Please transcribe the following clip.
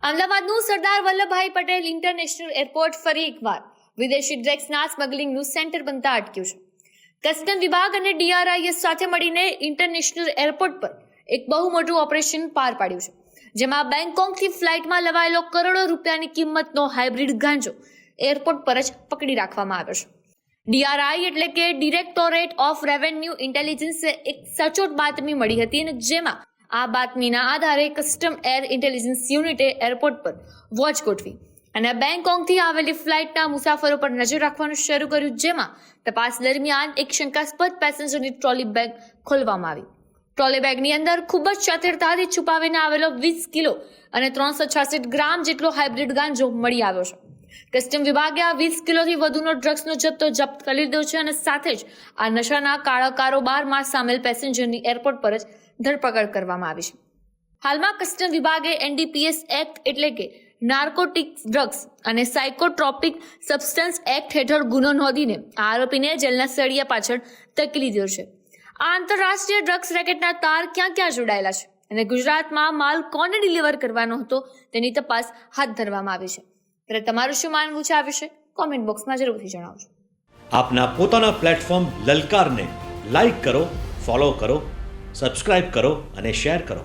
અમદાવાદનું Sardar Vallabhbhai Patel international airport ફરી એકવાર વિદેશી ડ્રગ્સના સ્મગલિંગનું સેન્ટર બનતા અટક્યું છે। કસ્ટમ વિભાગ અને ડીઆરઆઈએ સાથે મળીને ઇન્ટરનેશનલ એરપોર્ટ પર એક બહુ મોટું ઓપરેશન પાર પાડ્યું છે, જેમાં બેંગકોકથી ફ્લાઇટમાં લવાયેલો કરોડો રૂપિયાની કિંમતનો હાઇબ્રિડ ગાંજો એરપોર્ટ પર જ પકડી રાખવામાં આવ્યો છે। ડીઆરઆઈ એટલે કે ડિરેક્ટોરેટ ઓફ રેવન્યુ ઇન્ટેલિજન્સે એક સચોટ બાતમી મળી હતી અને જેમાં આ બાતમીના આધારે કસ્ટમ એર ઇન્ટેલિજન્સ યુનિટે એરપોર્ટ પર વોચ ગોઠવી અને બેંગકોકથી આવેલી ફ્લાઇટના મુસાફરો પર નજર રાખવાનું શરૂ કર્યું, જેમાં તપાસ દરમિયાન એક શંકાસ્પદ પેસેન્જરની ટ્રોલી બેગ ખોલવામાં આવી। ટ્રોલી બેગની અંદર ખૂબ જ ચતુરતાથી છુપાવીને આવેલો 20 કિલો અને 366 ગ્રામ જેટલો હાઇબ્રિડ ગાંજો મળી આવ્યો છે। કસ્ટમ વિભાગે આ 20 કિલોથી વધુનો ડ્રગ્સનો જથ્થો જપ્ત કરી લીધો છે અને સાથે જ આ નશાના કાળા કારોબારમાં સામેલ પેસેન્જરની એરપોર્ટ પર જ ધરપકડ કરવામાં આવી છે। હાલમાં કસ્ટમ વિભાગે એનડીપીએસ એક્ટ એટલે કે નાર્કોટિક્સ ડ્રગ્સ અને સાયકોટ્રોપિક સબસ્ટન્સ એક્ટ હેઠળ ગુનો નોંધીને આરોપીને જેલના સળિયા પાછળ ધકેલી દીધો છે। આ આંતરરાષ્ટ્રીય ડ્રગ્સ રેકેટના તાર ક્યાં ક્યાં જોડાયેલા છે અને ગુજરાતમાં માલ કોને ડિલિવર કરવાનો હતો તેની તપાસ હાથ ધરવામાં આવી છે। ત્યારે તમારું શું માનવું છે આ વિશે કોમેન્ટ બોક્સમાં જરૂરથી જણાવજો। આપના પોતાના પ્લેટફોર્મ લલકારને લાઈક કરો, ફોલો કરો, સબસ્ક્રાઇબ કરો અને શેર કરો।